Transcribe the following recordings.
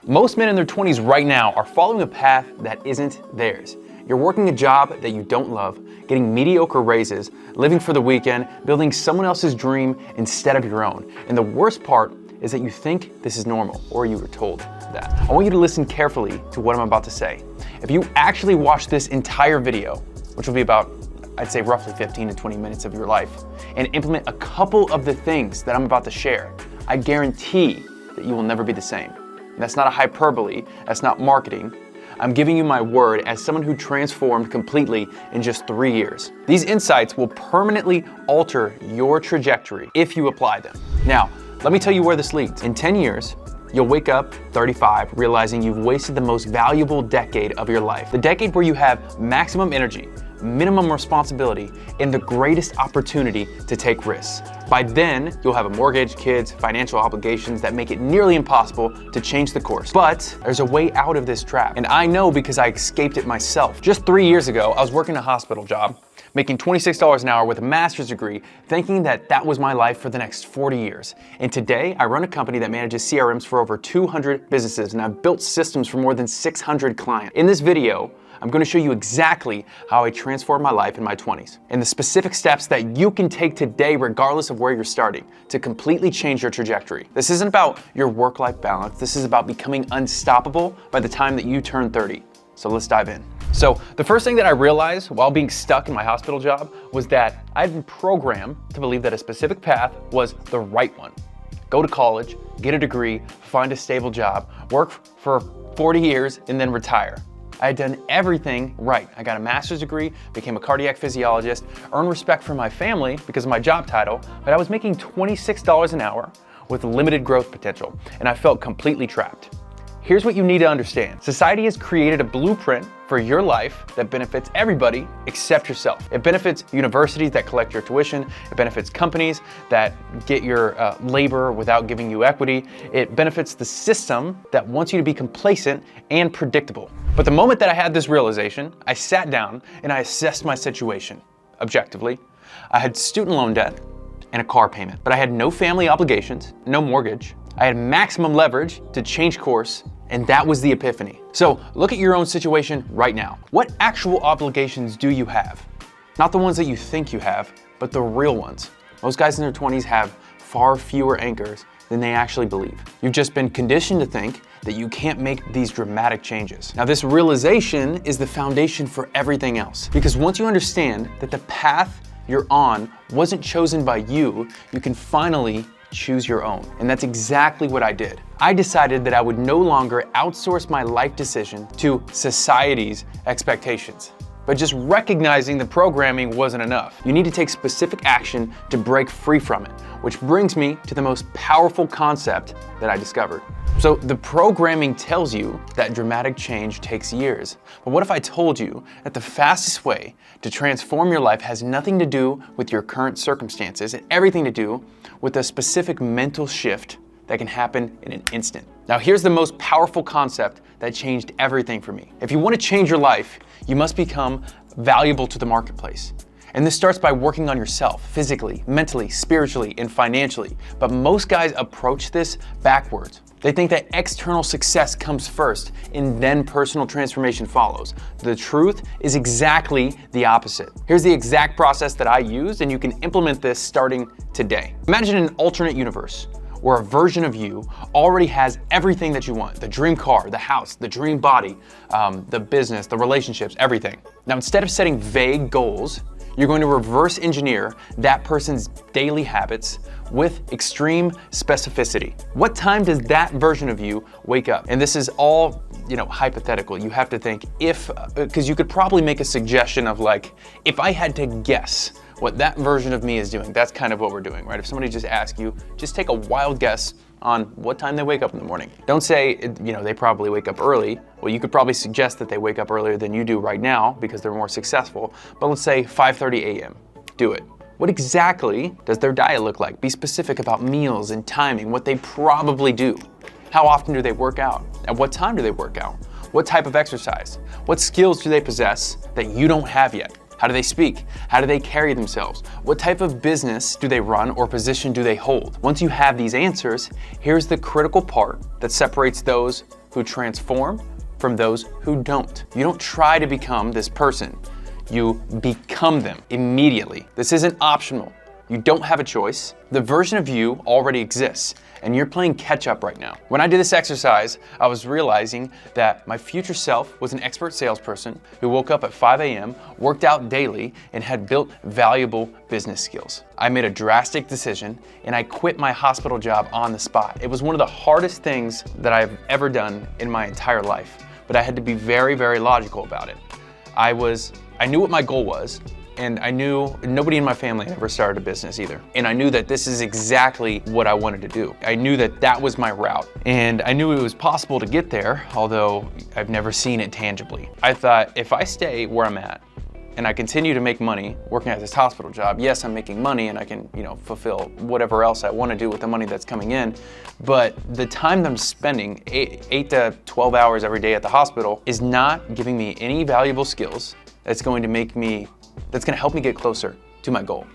Most men in their 20s right now are following a path that isn't theirs. You're working a job that you don't love, getting mediocre raises, living for the weekend, building someone else's dream instead of your own. And the worst part is that you think this is normal, or you were told that. I want you to listen carefully to what I'm about to say. If you actually watch this entire video, which will be about, I'd say roughly 15 to 20 minutes of your life, and implement a couple of the things that I'm about to share, I guarantee that you will never be the same. And that's not a hyperbole, that's not marketing. I'm giving you my word as someone who transformed completely in just 3 years. These insights will permanently alter your trajectory if you apply them. Now, let me tell you where this leads. In 10 years, you'll wake up 35, realizing you've wasted the most valuable decade of your life. The decade where you have maximum energy, minimum responsibility, and the greatest opportunity to take risks. By then, you'll have a mortgage, kids, financial obligations that make it nearly impossible to change the course. But there's a way out of this trap, and I know because I escaped it myself. Just 3 years ago, I was working a hospital job, making $26 an hour with a master's degree, thinking that that was my life for the next 40 years. And today, I run a company that manages CRMs for over 200 businesses, and I've built systems for more than 600 clients. In this video, I'm going to show you exactly how I transformed my life in my 20s and the specific steps that you can take today, regardless of where you're starting, to completely change your trajectory. This isn't about your work-life balance. This is about becoming unstoppable by the time that you turn 30. So let's dive in. So the first thing that I realized while being stuck in my hospital job was that I'd been programmed to believe that a specific path was the right one. Go to college, get a degree, find a stable job, work for 40 years, and then retire. I had done everything right. I got a master's degree, became a cardiac physiologist, earned respect from my family because of my job title, but I was making $26 an hour with limited growth potential, and I felt completely trapped. Here's what you need to understand. Society has created a blueprint for your life that benefits everybody except yourself. It benefits universities that collect your tuition. It benefits companies that get your labor without giving you equity. It benefits the system that wants you to be complacent and predictable. But the moment that I had this realization, I sat down and I assessed my situation objectively. I had student loan debt and a car payment, but I had no family obligations, no mortgage. I had maximum leverage to change course, and that was the epiphany. So look at your own situation right now. What actual obligations do you have? Not the ones that you think you have, but the real ones. Most guys in their 20s have far fewer anchors than they actually believe. You've just been conditioned to think that you can't make these dramatic changes. Now, this realization is the foundation for everything else. Because once you understand that the path you're on wasn't chosen by you, you can finally choose your own. And that's exactly what I did. I decided that I would no longer outsource my life decision to society's expectations. But just recognizing the programming wasn't enough. You need to take specific action to break free from it, which brings me to the most powerful concept that I discovered. So the programming tells you that dramatic change takes years. But what if I told you that the fastest way to transform your life has nothing to do with your current circumstances and everything to do with a specific mental shift that can happen in an instant? Now, here's the most powerful concept that changed everything for me. If you want to change your life, you must become valuable to the marketplace. And this starts by working on yourself, physically, mentally, spiritually, and financially. But most guys approach this backwards. They think that external success comes first and then personal transformation follows. The truth is exactly the opposite. Here's the exact process that I used, and you can implement this starting today. Imagine an alternate universe where a version of you already has everything that you want: the dream car, the house, the dream body, the business, the relationships, everything. Now, instead of setting vague goals, you're going to reverse engineer that person's daily habits with extreme specificity. What time does that version of you wake up? And this is all, hypothetical. You have to think because you could probably make a suggestion of like, if I had to guess what that version of me is doing, that's kind of what we're doing, right? If somebody just asks you, just take a wild guess on what time they wake up in the morning. Don't say, they probably wake up early. Well, you could probably suggest that they wake up earlier than you do right now because they're more successful. But let's say 5:30 a.m. Do it. What exactly does their diet look like? Be specific about meals and timing, what they probably do. How often do they work out? At what time do they work out? What type of exercise? What skills do they possess that you don't have yet? How do they speak? How do they carry themselves? What type of business do they run or position do they hold? Once you have these answers, here's the critical part that separates those who transform from those who don't. You don't try to become this person. You become them immediately. This isn't optional. You don't have a choice. The version of you already exists, and you're playing catch up right now. When I did this exercise, I was realizing that my future self was an expert salesperson who woke up at 5 a.m., worked out daily, and had built valuable business skills. I made a drastic decision, and I quit my hospital job on the spot. It was one of the hardest things that I've ever done in my entire life, but I had to be very, very logical about it. I knew what my goal was, and I knew nobody in my family ever started a business either. And I knew that this is exactly what I wanted to do. I knew that that was my route. And I knew it was possible to get there, although I've never seen it tangibly. I thought, if I stay where I'm at and I continue to make money working at this hospital job, yes, I'm making money and I can, fulfill whatever else I want to do with the money that's coming in. But the time that I'm spending, 8 to 12 hours every day at the hospital, is not giving me any valuable skills that's going to help me get closer to my goal.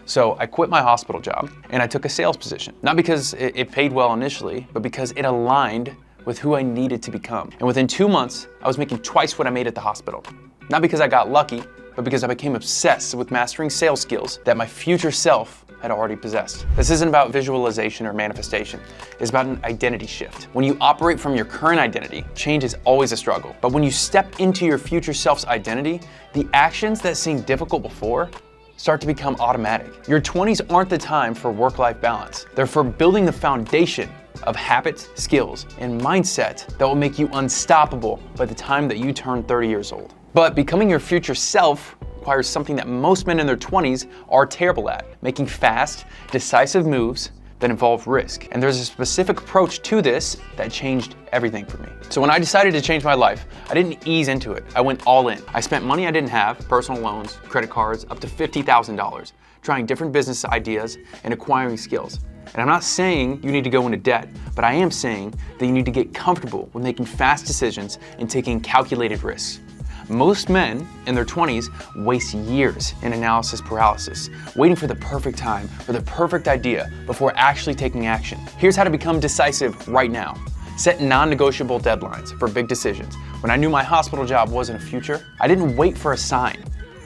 So I quit my hospital job and I took a sales position. Not because it paid well initially, but because it aligned with who I needed to become. And within 2 months, I was making twice what I made at the hospital. Not because I got lucky, but because I became obsessed with mastering sales skills that my future self had already possessed. This isn't about visualization or manifestation. It's about an identity shift. When you operate from your current identity, change is always a struggle. But when you step into your future self's identity, the actions that seemed difficult before start to become automatic. Your 20s aren't the time for work-life balance. They're for building the foundation of habits, skills, and mindset that will make you unstoppable by the time that you turn 30 years old. But becoming your future self requires something that most men in their 20s are terrible at: making fast, decisive moves that involve risk. And there's a specific approach to this that changed everything for me. So when I decided to change my life, I didn't ease into it. I went all in. I spent money I didn't have, personal loans, credit cards, up to $50,000, trying different business ideas and acquiring skills. And I'm not saying you need to go into debt, but I am saying that you need to get comfortable with making fast decisions and taking calculated risks. Most men in their 20s waste years in analysis paralysis, waiting for the perfect time or the perfect idea before actually taking action. Here's how to become decisive right now. Set non-negotiable deadlines for big decisions. When I knew my hospital job wasn't a future, I didn't wait for a sign.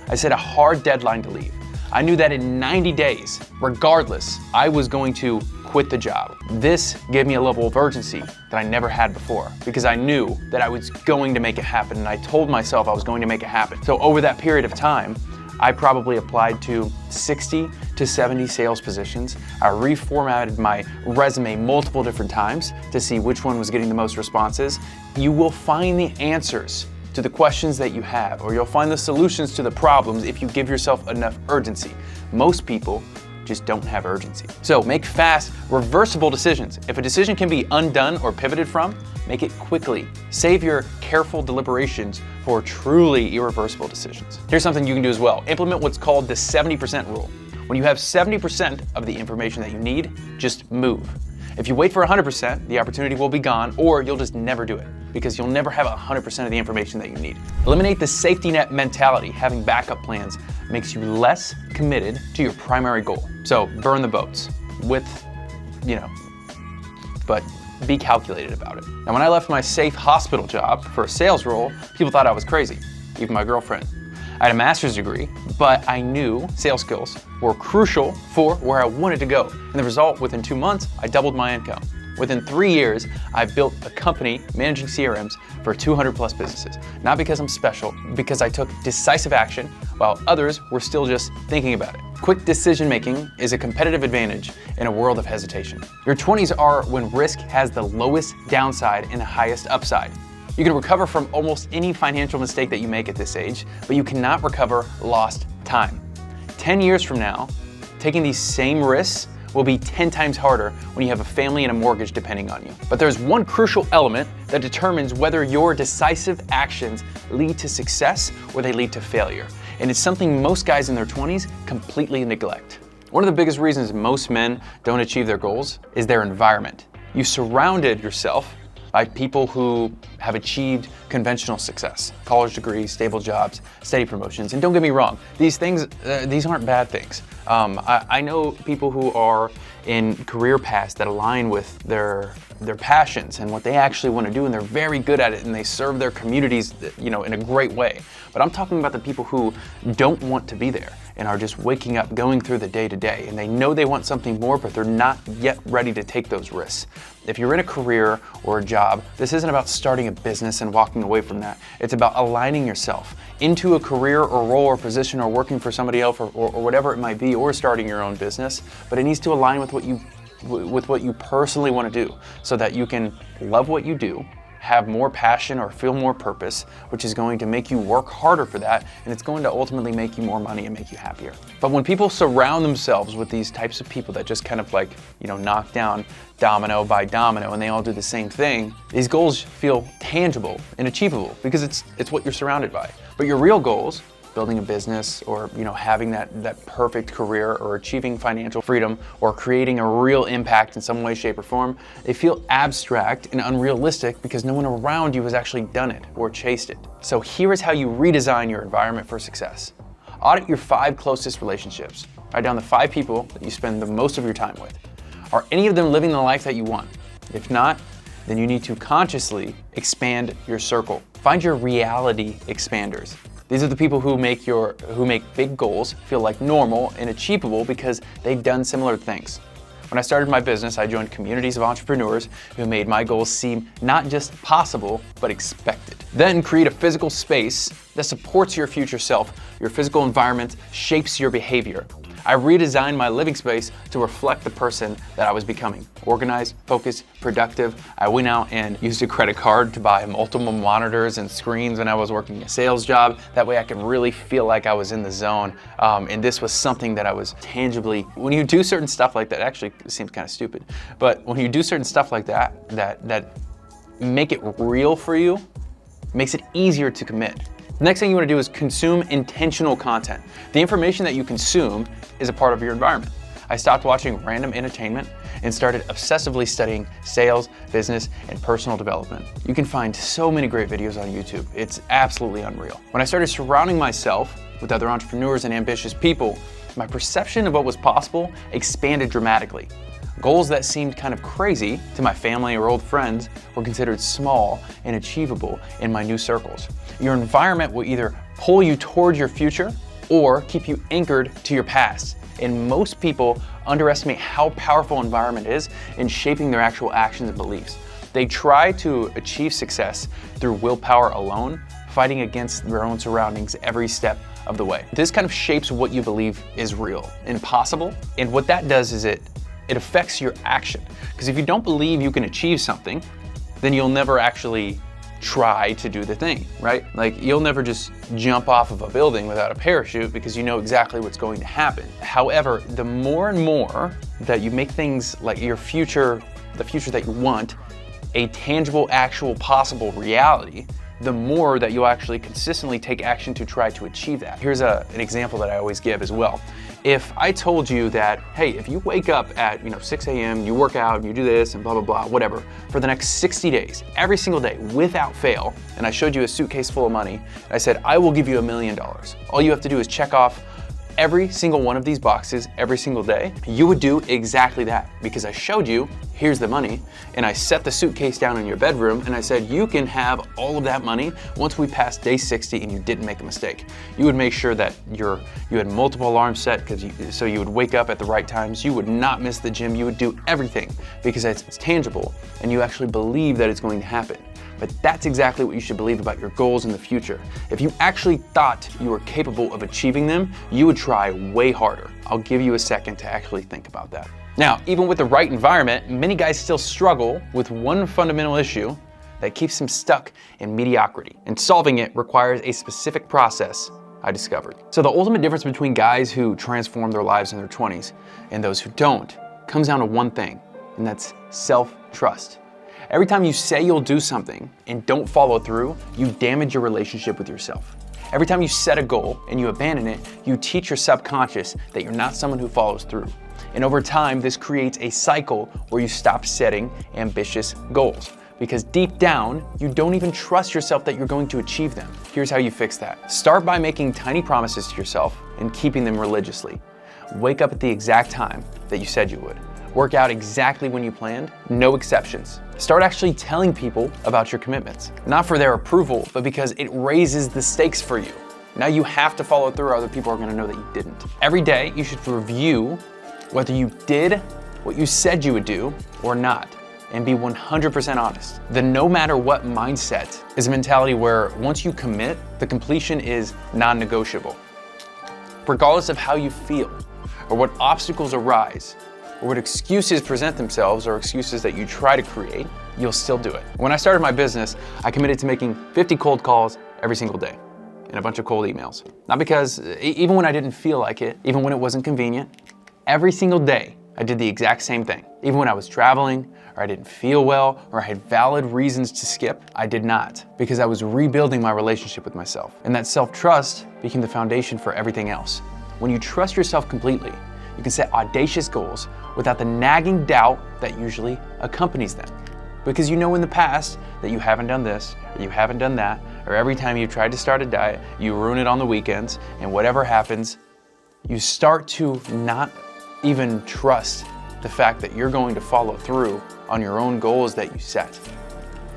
I set a hard deadline to leave. I knew that in 90 days, regardless, I was going to quit the job. This gave me a level of urgency that I never had before, because I knew that I was going to make it happen, and I told myself I was going to make it happen. So over that period of time, I probably applied to 60 to 70 sales positions. I reformatted my resume multiple different times to see which one was getting the most responses. You will find the answers to the questions that you have, or you'll find the solutions to the problems if you give yourself enough urgency. Most people just don't have urgency. So make fast, reversible decisions. If a decision can be undone or pivoted from, make it quickly. Save your careful deliberations for truly irreversible decisions. Here's something you can do as well. Implement what's called the 70% rule. When you have 70% of the information that you need, just move. If you wait for 100%, the opportunity will be gone, or you'll just never do it, because you'll never have 100% of the information that you need. Eliminate the safety net mentality. Having backup plans makes you less committed to your primary goal. So burn the boats with, but be calculated about it. Now, when I left my safe hospital job for a sales role, people thought I was crazy, even my girlfriend. I had a master's degree, but I knew sales skills were crucial for where I wanted to go. And the result, within 2 months, I doubled my income. Within 3 years, I built a company managing CRMs for 200 plus businesses. Not because I'm special, because I took decisive action while others were still just thinking about it. Quick decision making is a competitive advantage in a world of hesitation. Your 20s are when risk has the lowest downside and the highest upside. You can recover from almost any financial mistake that you make at this age, but you cannot recover lost time. 10 years from now, taking these same risks will be 10 times harder when you have a family and a mortgage depending on you. But there's one crucial element that determines whether your decisive actions lead to success or they lead to failure. And it's something most guys in their 20s completely neglect. One of the biggest reasons most men don't achieve their goals is their environment. You surrounded yourself by people who have achieved conventional success, college degrees, stable jobs, steady promotions. And don't get me wrong, these things, these aren't bad things. I know people who are in career paths that align with their passions and what they actually want to do, and they're very good at it, and they serve their communities, in a great way. But I'm talking about the people who don't want to be there and are just waking up, going through the day to day, and they know they want something more, but they're not yet ready to take those risks. If you're in a career or a job, this isn't about starting a business and walking away from that. It's about aligning yourself into a career or role or position, or working for somebody else, or whatever it might be, or starting your own business. But it needs to align with what you personally want to do, so that you can love what you do, have more passion or feel more purpose, which is going to make you work harder for that, and it's going to ultimately make you more money and make you happier. But when people surround themselves with these types of people that just kind of knock down domino by domino, and they all do the same thing, these goals feel tangible and achievable because it's what you're surrounded by. But your real goals, building a business, or having that perfect career, or achieving financial freedom, or creating a real impact in some way, shape, or form, they feel abstract and unrealistic because no one around you has actually done it or chased it. So here is how you redesign your environment for success. Audit your 5 closest relationships. Write down the 5 people that you spend the most of your time with. Are any of them living the life that you want? If not, then you need to consciously expand your circle. Find your reality expanders. These are the people who make big goals feel like normal and achievable because they've done similar things. When I started my business, I joined communities of entrepreneurs who made my goals seem not just possible, but expected. Then create a physical space that supports your future self. Your physical environment shapes your behavior. I redesigned my living space to reflect the person that I was becoming. Organized, focused, productive. I went out and used a credit card to buy multiple monitors and screens when I was working a sales job. That way I could really feel like I was in the zone. And this was something that I was tangibly, when you do certain stuff like that, actually it seems kind of stupid, but when you do certain stuff like that make it real for you, makes it easier to commit. The next thing you want to do is consume intentional content. The information that you consume is a part of your environment. I stopped watching random entertainment and started obsessively studying sales, business, and personal development. You can find so many great videos on YouTube. It's absolutely unreal. When I started surrounding myself with other entrepreneurs and ambitious people, my perception of what was possible expanded dramatically. Goals that seemed kind of crazy to my family or old friends were considered small and achievable in my new circles. Your environment will either pull you toward your future or keep you anchored to your past. And most people underestimate how powerful environment is in shaping their actual actions and beliefs. They try to achieve success through willpower alone, fighting against their own surroundings every step of the way. This kind of shapes what you believe is real and possible. And what that does is it affects your action. Because if you don't believe you can achieve something, then you'll never actually try to do the thing, right? Like, you'll never just jump off of a building without a parachute because you know exactly what's going to happen. However, the more and more that you make things like your future, the future that you want, a tangible, actual, possible reality, the more that you'll actually consistently take action to try to achieve that. Here's an example that I always give as well. If I told you that, hey, if you wake up at 6 a.m., you work out, you do this and blah, blah, blah, whatever, for the next 60 days, every single day, without fail, and I showed you a suitcase full of money, and I said, I will give you $1 million. All you have to do is check off every single one of these boxes every single day, you would do exactly that, because I showed you, here's the money, and I set the suitcase down in your bedroom, and I said, you can have all of that money once we pass day 60 and you didn't make a mistake. You would make sure that you had multiple alarms set so you would wake up at the right times, you would not miss the gym, you would do everything because it's tangible and you actually believe that it's going to happen. But that's exactly what you should believe about your goals in the future. If you actually thought you were capable of achieving them, you would try way harder. I'll give you a second to actually think about that. Now, even with the right environment, many guys still struggle with one fundamental issue that keeps them stuck in mediocrity. And solving it requires a specific process I discovered. So the ultimate difference between guys who transform their lives in their 20s and those who don't comes down to one thing, and that's self-trust. Every time you say you'll do something and don't follow through, you damage your relationship with yourself. Every time you set a goal and you abandon it, you teach your subconscious that you're not someone who follows through. And over time, this creates a cycle where you stop setting ambitious goals. Because deep down, you don't even trust yourself that you're going to achieve them. Here's how you fix that. Start by making tiny promises to yourself and keeping them religiously. Wake up at the exact time that you said you would. work out exactly when you planned? No exceptions. Start actually telling people about your commitments, not for their approval, but because it raises the stakes for you. Now you have to follow through or other people are gonna know that you didn't. Every day you should review whether you did what you said you would do or not, and be 100% honest. The no matter what mindset is a mentality where once you commit, the completion is non-negotiable. Regardless of how you feel, or what obstacles arise, or what excuses present themselves, or excuses that you try to create, you'll still do it. When I started my business, I committed to making 50 cold calls every single day and a bunch of cold emails. Not because, even when I didn't feel like it, even when it wasn't convenient, every single day I did the exact same thing. Even when I was traveling, or I didn't feel well, or I had valid reasons to skip, I did not, because I was rebuilding my relationship with myself. And that self-trust became the foundation for everything else. When you trust yourself completely, you can set audacious goals without the nagging doubt that usually accompanies them. Because you know in the past that you haven't done this, or you haven't done that, or every time you tried to start a diet, you ruin it on the weekends, and whatever happens, you start to not even trust the fact that you're going to follow through on your own goals that you set.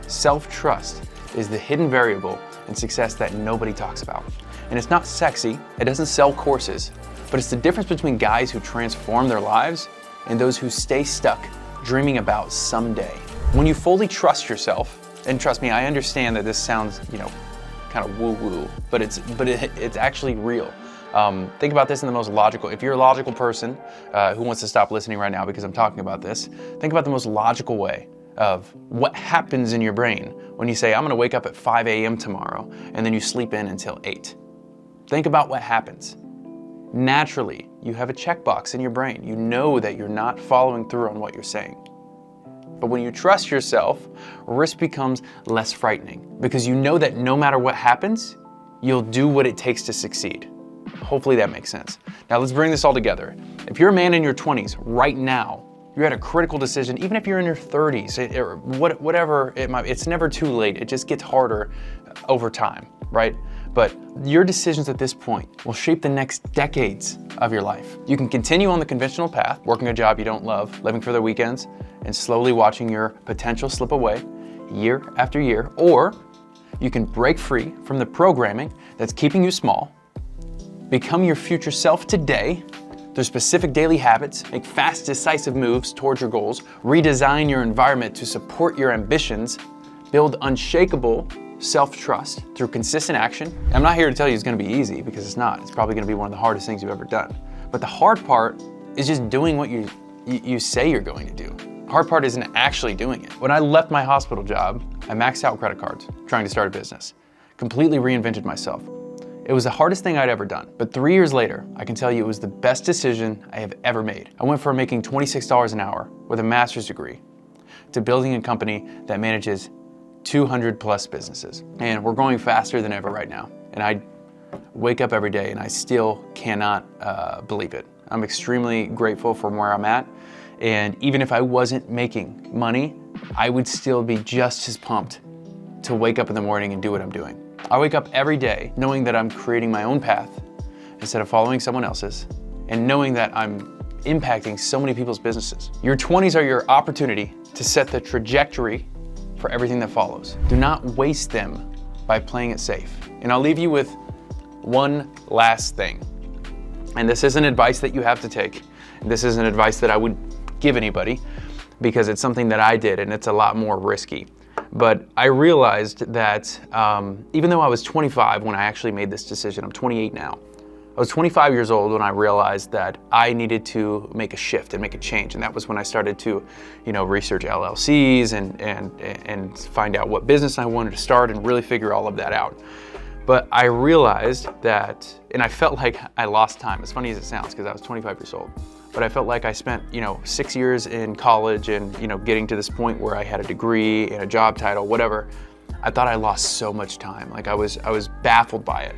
Self-trust is the hidden variable in success that nobody talks about. And it's not sexy, it doesn't sell courses, but it's the difference between guys who transform their lives and those who stay stuck dreaming about someday. When you fully trust yourself, and trust me, I understand that this sounds, kind of woo-woo, but it's actually real. Think about this in the most logical, if you're a logical person who wants to stop listening right now because I'm talking about this, think about the most logical way of what happens in your brain when you say, I'm gonna wake up at 5 a.m. tomorrow, and then you sleep in until 8. Think about what happens. Naturally, you have a checkbox in your brain. You know that you're not following through on what you're saying. But when you trust yourself, risk becomes less frightening because you know that no matter what happens, you'll do what it takes to succeed. Hopefully that makes sense. Now let's bring this all together. If you're a man in your 20s right now, you're at a critical decision, even if you're in your 30s, or whatever it might be, it's never too late. It just gets harder over time, right? But your decisions at this point will shape the next decades of your life. You can continue on the conventional path, working a job you don't love, living for the weekends, and slowly watching your potential slip away year after year, or you can break free from the programming that's keeping you small, become your future self today through specific daily habits, make fast, decisive moves towards your goals, redesign your environment to support your ambitions, build unshakable self-trust through consistent action. I'm not here to tell you it's gonna be easy, because it's not. It's probably gonna be one of the hardest things you've ever done. But the hard part is just doing what you say you're going to do. The hard part isn't actually doing it. When I left my hospital job, I maxed out credit cards trying to start a business, completely reinvented myself. It was the hardest thing I'd ever done. But 3 years later, I can tell you it was the best decision I have ever made. I went from making $26 an hour with a master's degree to building a company that manages 200 plus businesses. And we're growing faster than ever right now. And I wake up every day and I still cannot believe it. I'm extremely grateful from where I'm at. And even if I wasn't making money, I would still be just as pumped to wake up in the morning and do what I'm doing. I wake up every day knowing that I'm creating my own path instead of following someone else's, and knowing that I'm impacting so many people's businesses. Your 20s are your opportunity to set the trajectory for everything that follows. Do not waste them by playing it safe. And I'll leave you with one last thing. And this isn't advice that you have to take. This isn't advice that I would give anybody, because it's something that I did and it's a lot more risky. But I realized that even though I was 25 when I actually made this decision, I'm 28 now. I was 25 years old when I realized that I needed to make a shift and make a change. And that was when I started to, research LLCs and find out what business I wanted to start and really figure all of that out. But I realized that, and I felt like I lost time, as funny as it sounds, because I was 25 years old. But I felt like I spent, 6 years in college and, getting to this point where I had a degree and a job title, whatever. I thought I lost so much time. Like I was baffled by it.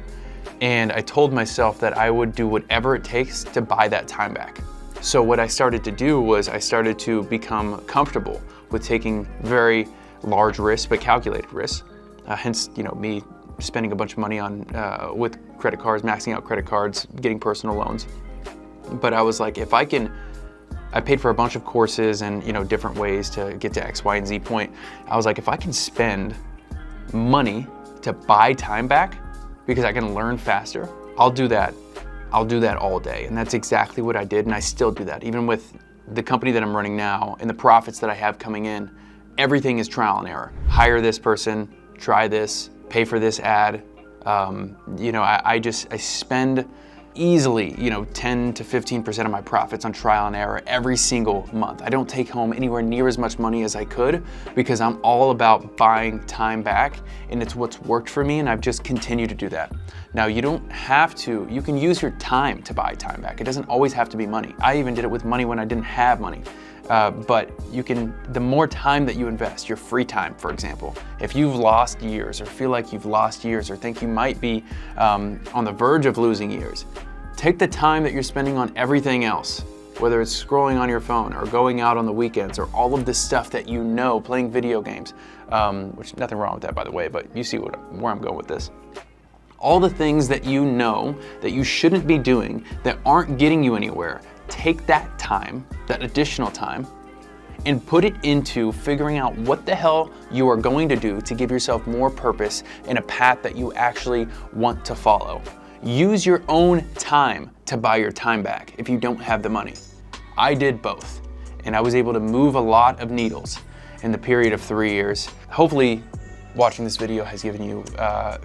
And I told myself that I would do whatever it takes to buy that time back. So what I started to do was I started to become comfortable with taking very large risks, but calculated risks. Hence, me spending a bunch of money on with credit cards, maxing out credit cards, getting personal loans. But I was like, if I can I paid for a bunch of courses and different ways to get to X, Y, and Z point. I was like, if I can spend money to buy time back because I can learn faster, I'll do that. I'll do that all day. And that's exactly what I did, and I still do that. Even with the company that I'm running now and the profits that I have coming in, everything is trial and error. Hire this person, try this, pay for this ad. I spend easily 10 to 15% of my profits on trial and error every single month. I don't take home anywhere near as much money as I could because I'm all about buying time back, and it's what's worked for me, and I've just continued to do that. Now, you don't have to, you can use your time to buy time back. It doesn't always have to be money. I even did it with money when I didn't have money. But you can, the more time that you invest, your free time, for example, if you've lost years or feel like you've lost years or think you might be on the verge of losing years, take the time that you're spending on everything else, whether it's scrolling on your phone or going out on the weekends or all of this stuff that playing video games, which nothing wrong with that, by the way, but you see where I'm going with this. All the things that you know that you shouldn't be doing that aren't getting you anywhere, take that time, that additional time, and put it into figuring out what the hell you are going to do to give yourself more purpose in a path that you actually want to follow. Use your own time to buy your time back if you don't have the money. I did both, and I was able to move a lot of needles in the period of 3 years. Hopefully, watching this video has given you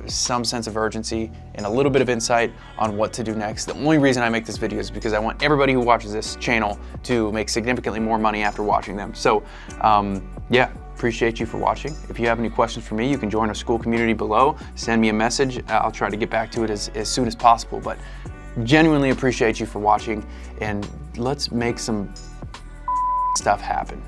some sense of urgency and a little bit of insight on what to do next. The only reason I make this video is because I want everybody who watches this channel to make significantly more money after watching them. So yeah, appreciate you for watching. If you have any questions for me, you can join our school community below. Send me a message. I'll try to get back to it as soon as possible. But genuinely appreciate you for watching, and let's make some stuff happen.